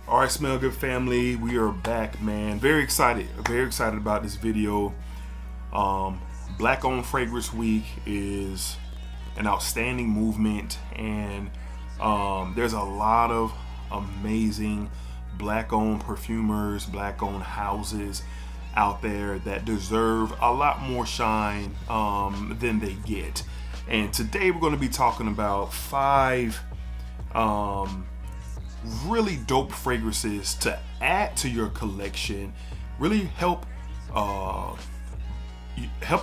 All right, Smell Good family, we are back, man. Very excited about this video. Black Owned Fragrance Week is an outstanding movement, and there's a lot of amazing black owned perfumers, black owned houses out there that deserve a lot more shine than they get. And today we're going to be talking about 5 really dope fragrances to add to your collection, really help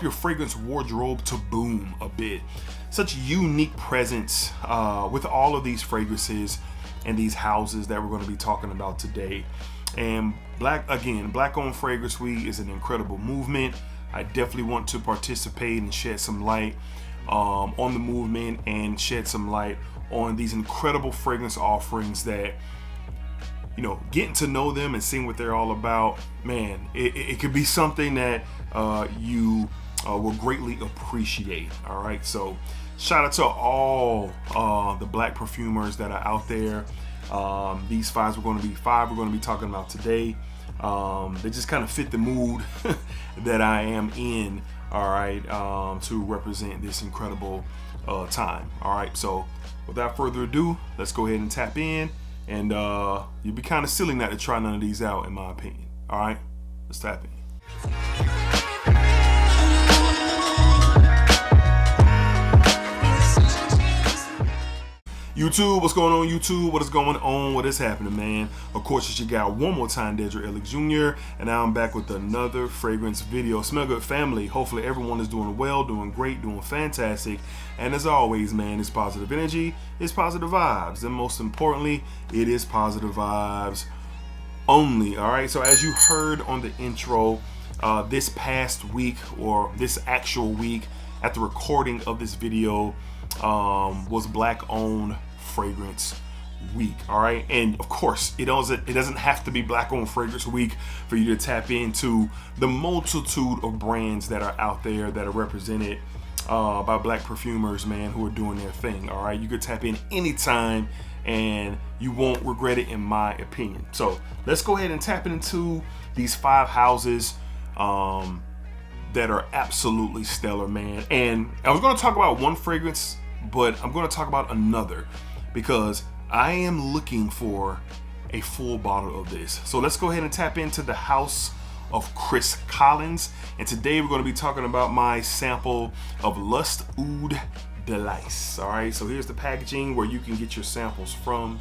your fragrance wardrobe to boom a bit. Such unique presence with all of these fragrances and these houses that we're going to be talking about today. And Black Owned Fragrance Week is an incredible movement. I definitely want to participate and shed some light on the movement and shed some light on these incredible fragrance offerings that, you know, getting to know them and seeing what they're all about, man, it could be something that you will greatly appreciate. All right, so shout out to all the black perfumers that are out there. These 5 we're going to be talking about today. They just kind of fit the mood that I am in, all right, to represent this incredible time. All right, so without further ado, let's go ahead and tap in, and you'd be kind of silly not to try none of these out, in my opinion. All right, let's tap in. YouTube, what's going on, YouTube? What is going on? What is happening, man? Of course, it's your guy one more time, Dedrick Jr., and now I'm back with another fragrance video. Smell Good family, hopefully everyone is doing well, doing great, doing fantastic, and as always, man, it's positive energy, it's positive vibes, and most importantly, it is positive vibes only. All right, so as you heard on the intro, this past week, or this actual week at the recording of this video, was Black Owned Fragrance Week. All right, and of course it doesn't have to be Black Owned Fragrance Week for you to tap into the multitude of brands that are out there that are represented by black perfumers, man, who are doing their thing. All right, you could tap in anytime and you won't regret it, in my opinion. So let's go ahead and tap into these 5 houses that are absolutely stellar, man. And I was going to talk about one fragrance, but I'm going to talk about another because I am looking for a full bottle of this. So let's go ahead and tap into the house of Chris Collins. And today we're going to be talking about my sample of Lust Oud de Lice. All right, so here's the packaging where you can get your samples from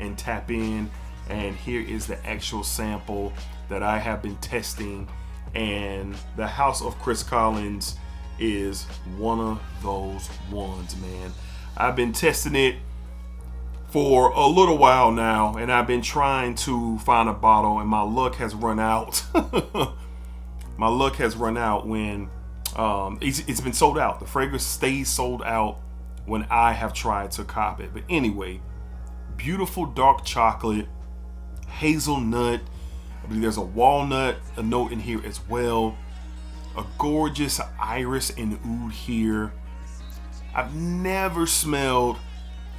and tap in. And here is the actual sample that I have been testing. And the house of Chris Collins is one of those ones, man. I've been testing it for a little while now, and I've been trying to find a bottle, and my luck has run out. My luck has run out when it's been sold out. The fragrance stays sold out when I have tried to cop it. But anyway, beautiful dark chocolate, hazelnut. I believe there's a walnut, a note in here as well. A gorgeous iris and oud here. I've never smelled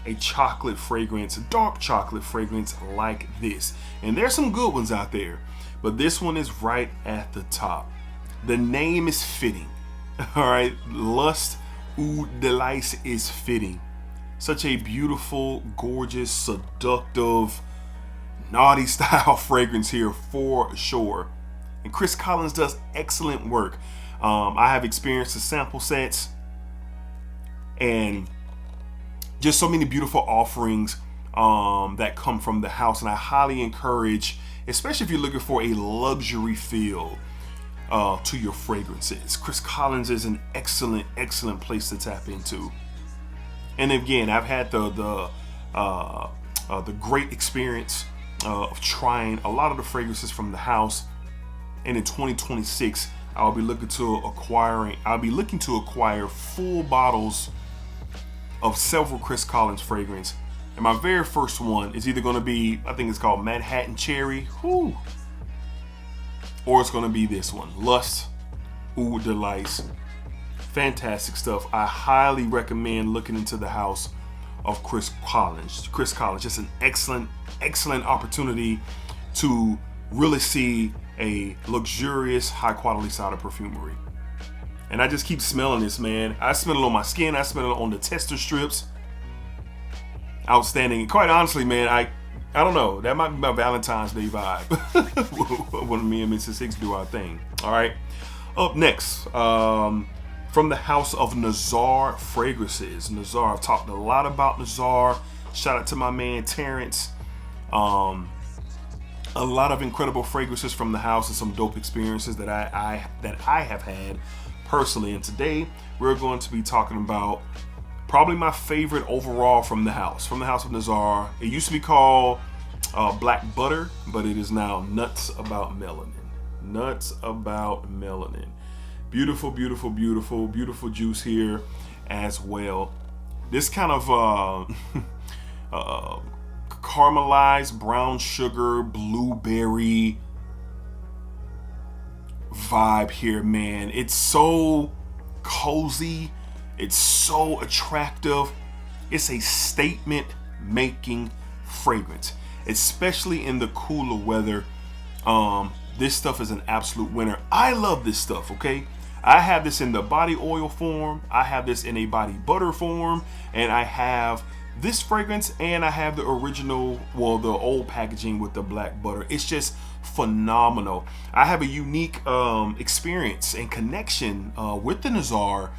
a chocolate fragrance, a dark chocolate fragrance like this. And there's some good ones out there, but this one is right at the top. The name is fitting. All right, Lust Oud de Lice is fitting. Such a beautiful, gorgeous, seductive, naughty style fragrance here for sure. And Chris Collins does excellent work. I have experienced the sample sets and just so many beautiful offerings that come from the house, and I highly encourage, especially if you're looking for a luxury feel to your fragrances, Chris Collins is an excellent place to tap into. And again, I've had the great experience of trying a lot of the fragrances from the house. And in 2026, I'll be looking to acquire full bottles of several Chris Collins fragrance. And my very first one is either going to be, I think it's called Manhattan Cherry, or it's going to be this one, Lust Oud de Lice. Fantastic stuff. I highly recommend looking into the house of Chris Collins. Just an excellent opportunity to really see a luxurious, high quality side of perfumery. And I just keep smelling this, man. I smell it on my skin. I smell it on the tester strips. Outstanding. And quite honestly, man, I don't know. That might be my Valentine's Day vibe when me and Mrs. Hicks do our thing. All right. Up next, from the house of Nazar Fragrances. Nazar, I've talked a lot about Nazar. Shout out to my man Terrence. A lot of incredible fragrances from the house and some dope experiences that I have had personally. And today we're going to be talking about probably my favorite overall from the house of Nazar. It used to be called Black Butter, but it is now Nuts About Melanin. Nuts About Melanin. Beautiful, beautiful, beautiful, beautiful juice here as well. This kind of caramelized brown sugar, blueberry vibe here, man. It's so cozy. It's so attractive. It's a statement making fragrance, especially in the cooler weather. This stuff is an absolute winner. I love this stuff, okay? I have this in the body oil form. I have this in a body butter form. And I have this fragrance, and I have the original, well, the old packaging with the black butter. It's just phenomenal. I have a unique experience and connection with the Nazar,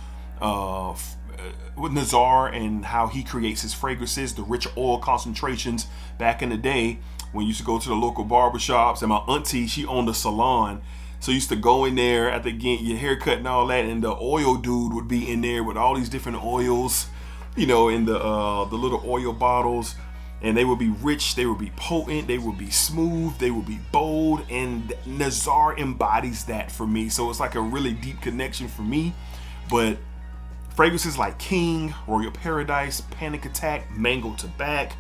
and how he creates his fragrances, the rich oil concentrations. Back in the day when you used to go to the local barbershops, and my auntie, she owned a salon, so you used to go in there after getting your haircut and all that, and the oil dude would be in there with all these different oils, you know, in the little oil bottles, and they would be rich, they would be potent, they would be smooth, they would be bold, and Nazar embodies that for me. So it's like a really deep connection for me. But fragrances like King, Royal Paradise, Panic Attack, Mango Tobacco,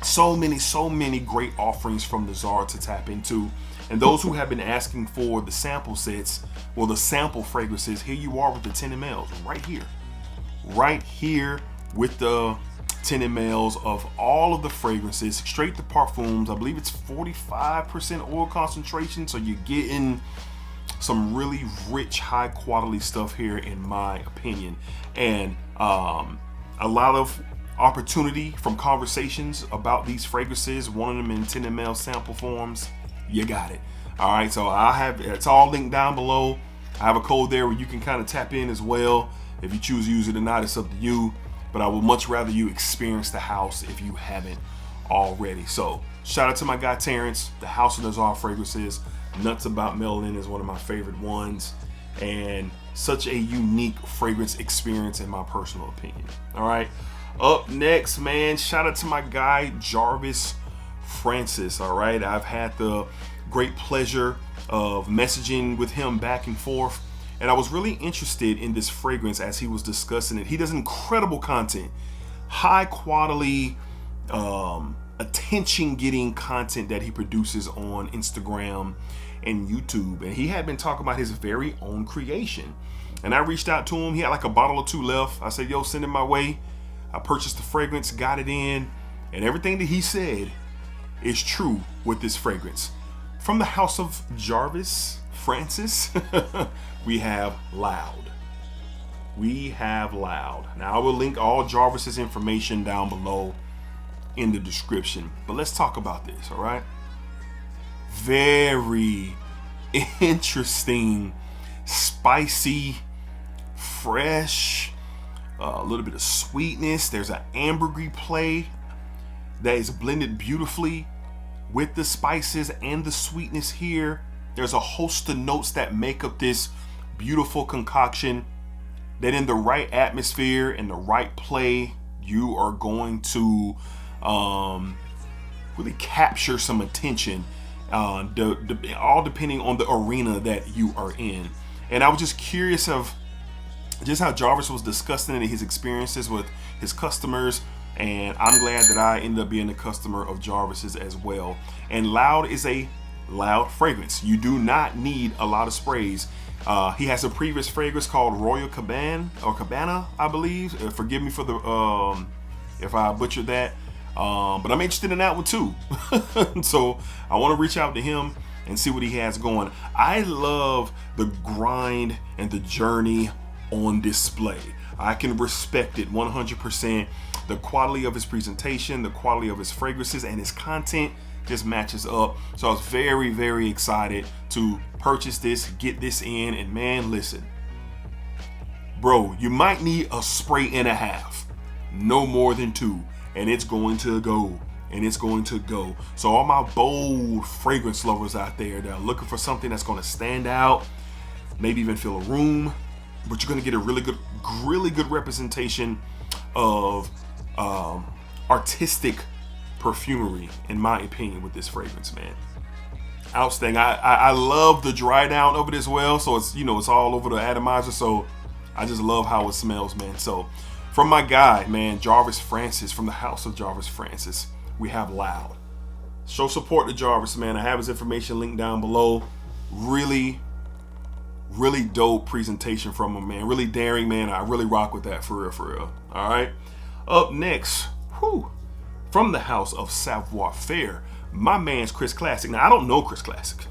so many great offerings from Nazar to tap into. And those who have been asking for the sample sets, well, the sample fragrances, here you are with the 10 mLs right here with the 10 mLs of all of the fragrances, straight to parfums. I believe it's 45% oil concentration, so you're getting some really rich, high quality stuff here, in my opinion. And a lot of opportunity from conversations about these fragrances, one of them in 10 ml sample forms. You got it. All right, so it's all linked down below. I have a code there where you can kind of tap in as well. If you choose to use it or not, it's up to you. But I would much rather you experience the house if you haven't already. So shout out to my guy Terrence, the House of Nazar Fragrances. Nuts About Melanin is one of my favorite ones, and such a unique fragrance experience in my personal opinion. All right, up next, man, shout out to my guy Jarvis Francis. All right, I've had the great pleasure of messaging with him back and forth, and I was really interested in this fragrance as he was discussing it. He does incredible content, high quality, attention getting content that he produces on Instagram and YouTube. And he had been talking about his very own creation, and I reached out to him. He had like a bottle or two left. I said, yo, send it my way. I purchased the fragrance, got it in, and everything that he said is true with this fragrance. From the house of Jarvis Francis, we have Loud. Now I will link all Jarvis's information down below in the description, but let's talk about this. All right, very interesting, spicy, fresh, a little bit of sweetness. There's an ambergris play that is blended beautifully with the spices and the sweetness here. There's a host of notes that make up this beautiful concoction that in the right atmosphere and the right play, you are going to really capture some attention, all depending on the arena that you are in. And I was just curious of just how Jarvis was discussing it in his experiences with his customers, and I'm glad that I ended up being a customer of Jarvis's as well. And Loud is a loud fragrance. You do not need a lot of sprays. He has a previous fragrance called Royal Cabana, I believe. Forgive me for the if I butchered that. But I'm interested in that one too. So I want to reach out to him and see what he has going. I love the grind and the journey on display. I can respect it 100%. The quality of his presentation, the quality of his fragrances, and his content just matches up. So I was very, very excited to purchase this, get this in, and man, listen. Bro, you might need a spray and a half. No more than 2. And it's going to go. And it's going to go. So all my bold fragrance lovers out there that are looking for something that's going to stand out, maybe even fill a room, but you're going to get a really good representation of artistic perfumery, in my opinion, with this fragrance, man. Outstanding. I love the dry down of it as well. So it's, you know, it's all over the atomizer. So I just love how it smells, man. So from my guy, man, Jarvis Francis, from the house of Jarvis Francis, we have Loud. Show support to Jarvis, man. I have his information linked down below. Really dope presentation from him, man. Really daring, man. I really rock with that, for real. All right. Up next, from the house of Savoir Faire, my man's Chris Classic. Now, I don't know Chris Classic.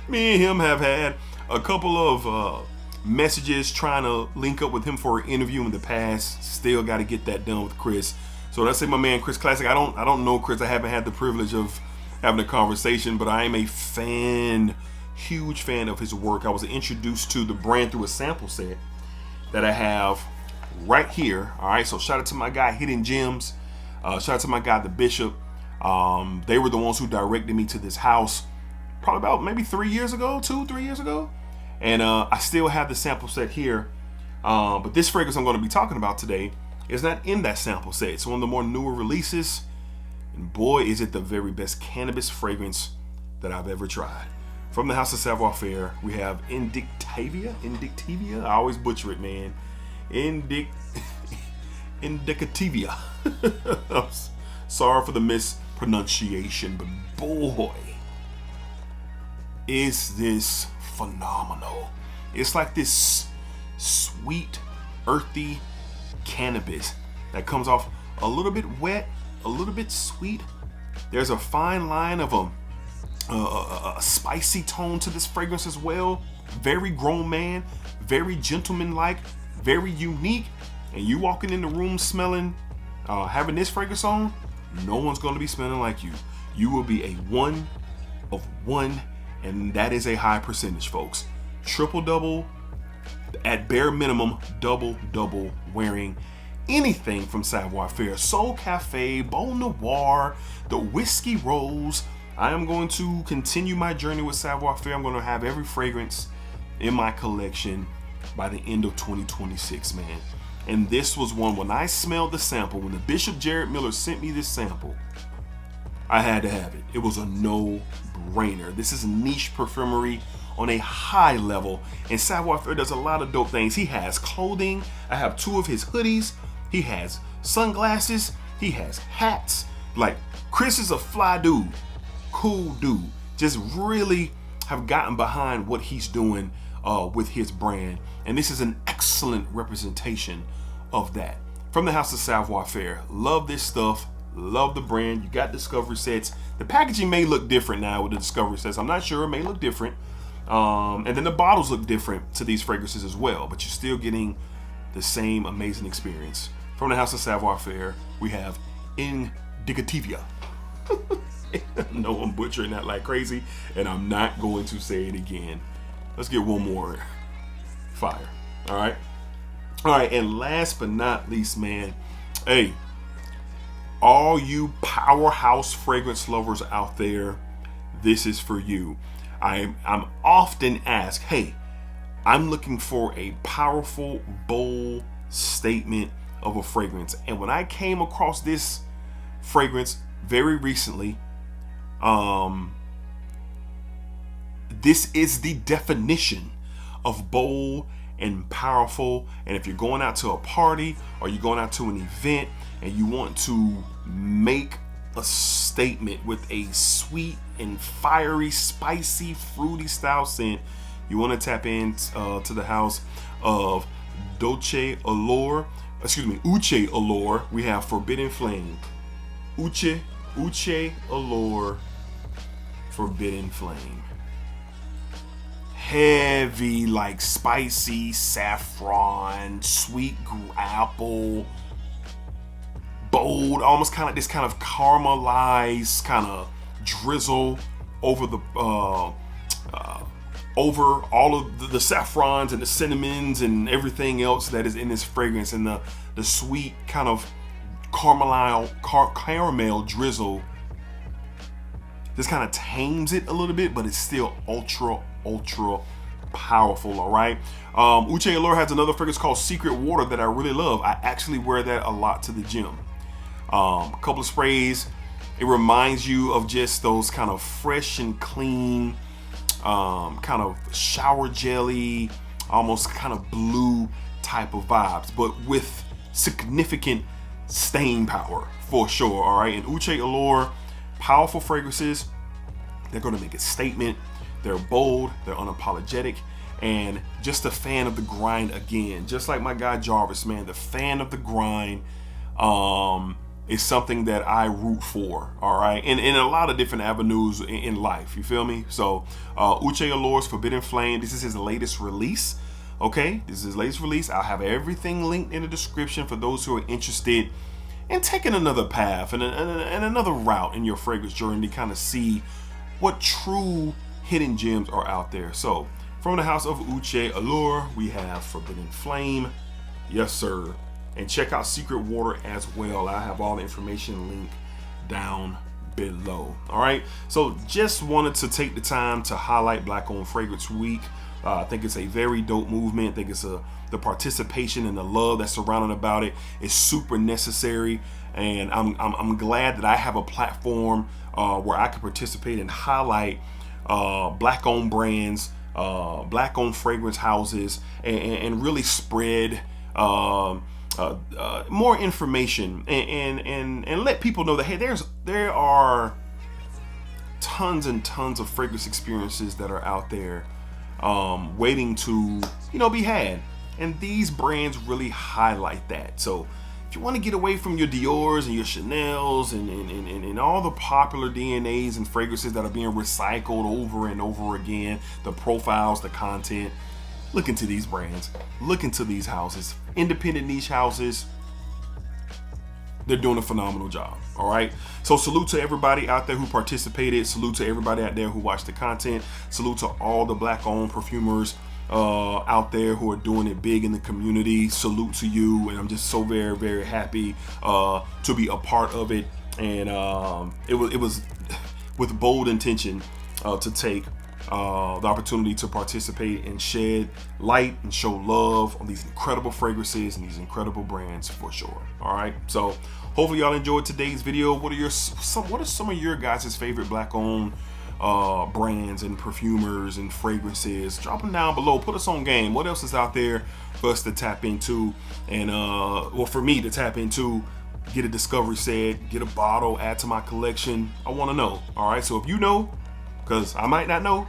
Me and him have had a couple of messages trying to link up with him for an interview in the past. Still got to get that done with Chris. So let's say my man Chris Classic. I don't know Chris. I haven't had the privilege of having a conversation, but I am a fan, huge fan of his work. I was introduced to the brand through a sample set that I have right here. All right, so shout out to my guy Hidden Gems. Shout out to my guy The Bishop. They were the ones who directed me to this house probably about maybe 3 years ago, 2-3 years ago. And I still have the sample set here. But this fragrance I'm going to be talking about today is not in that sample set. It's one of the more newer releases. And boy, is it the very best cannabis fragrance that I've ever tried. From the house of Savoir Faire, we have Indictivia. I always butcher it, man. Indictivia. I'm sorry for the mispronunciation, but boy, is this phenomenal. It's like this sweet, earthy cannabis that comes off a little bit wet, a little bit sweet. There's a fine line of a spicy tone to this fragrance as well. Very grown man, very gentleman-like, very unique. And you walking in the room smelling, having this fragrance on, no one's going to be smelling like you. You will be a 1 of 1, and that is a high percentage, folks. Triple-double, at bare minimum, double wearing anything from Savoir Faire. Soul Cafe, Beau Noir, the Whiskey Rose. I am going to continue my journey with Savoir Faire. I'm going to have every fragrance in my collection by the end of 2026, man. And this was one, when I smelled the sample, when the Bishop Jared Miller sent me this sample, I had to have it. It was a no-brainer. This is niche perfumery on a high level, and Savoir Faire does a lot of dope things. He has clothing. I have 2 of his hoodies. He has sunglasses. He has hats. Like, Chris is a fly dude, cool dude. Just really have gotten behind what he's doing with his brand, and this is an excellent representation of that. From the house of Savoir Faire, love this stuff. Love the brand. You got discovery sets. The packaging may look different now with the discovery sets. I'm not sure. It may look different. And then the bottles look different to these fragrances as well, but you're still getting the same amazing experience. From the house of Savoir Faire, we have Indictivia. No, I'm butchering that like crazy, and I'm not going to say it again. Let's get one more. Fire. All right. And last but not least, man, hey, all you powerhouse fragrance lovers out there, this is for you. I'm often asked, hey, I'm looking for a powerful, bold statement of a fragrance. And when I came across this fragrance very recently, this is the definition of bold and powerful. And if you're going out to a party or you're going out to an event and you want to make a statement with a sweet and fiery, spicy, fruity style scent, you want to tap in to the house of Uch Allure. We have Forbidden Flame. Uch Allure, Forbidden Flame. Heavy, like spicy saffron, sweet apple, bold, almost kind of this kind of caramelized kind of drizzle over the over all of the saffrons and the cinnamons and everything else that is in this fragrance, and the sweet kind of caramel drizzle just kind of tames it a little bit, but it's still ultra powerful. All right. Uch Allure has another fragrance called Secret Water that I really love. I actually wear that a lot to the gym. A couple of sprays. It reminds you of just those kind of fresh and clean, kind of shower jelly, almost kind of blue type of vibes, but with significant stain power for sure. All right. And Uch Allure, powerful fragrances. They're going to make a statement. They're bold, they're unapologetic, and just a fan of the grind again. Just like my guy Jarvis, man, the fan of the grind is something that I root for, all right? And in a lot of different avenues in life, you feel me? So Uch Allure's Forbidden Flame, this is his latest release, okay? This is his latest release. I'll have everything linked in the description for those who are interested in taking another path and another route in your fragrance journey to kind of see what true hidden gems are out there. So from the house of Uch Allure, we have Forbidden Flame. Yes, sir. And check out Secret Water as well. I have all the information linked down below. All right. So just wanted to take the time to highlight Black Owned Fragrance Week. I think it's a very dope movement. I think it's the participation and the love that's surrounded about it is super necessary. And I'm glad that I have a platform where I can participate and highlight Black owned brands, Black owned fragrance houses, and really spread more information and let people know that, hey, there are tons and tons of fragrance experiences that are out there waiting to be had, and these brands really highlight that. So if you want to get away from your Dior's and your Chanel's and all the popular DNAs and fragrances that are being recycled over and over again, the profiles, the content, look into these brands, look into these houses, independent niche houses. They're doing a phenomenal job. All right. So salute to everybody out there who participated. Salute to everybody out there who watched the content. Salute to all the Black owned perfumers out there who are doing it big in the community. Salute to you, and I'm just so very, very happy to be a part of it. And it was with bold intention to take the opportunity to participate and shed light and show love on these incredible fragrances and these incredible brands for sure. All right, so hopefully y'all enjoyed today's video. What are some of your guys' favorite Black owned brands and perfumers and fragrances? Drop them down below. Put us on game. What else is out there for us to tap into, and well, for me to tap into, get a discovery set, get a bottle, add to my collection? I want to know. All right, so if you know, because I might not know,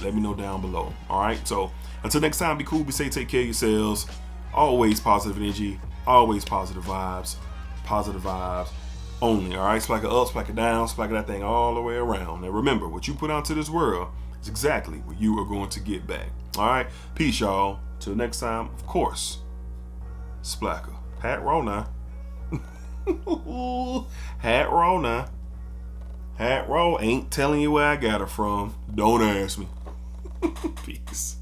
let me know down below. All right, so until next time, be cool, be safe, take care of yourselves. Always positive energy, always positive vibes only. All right, splack it up, splack it down, splack that thing all the way around. And remember, what you put out to this world is exactly what you are going to get back. All right, peace, y'all. Till next time, of course, splacker. Hat roll now. Hat roll now. Hat roll. Ain't telling you where I got it from. Don't ask me. Peace.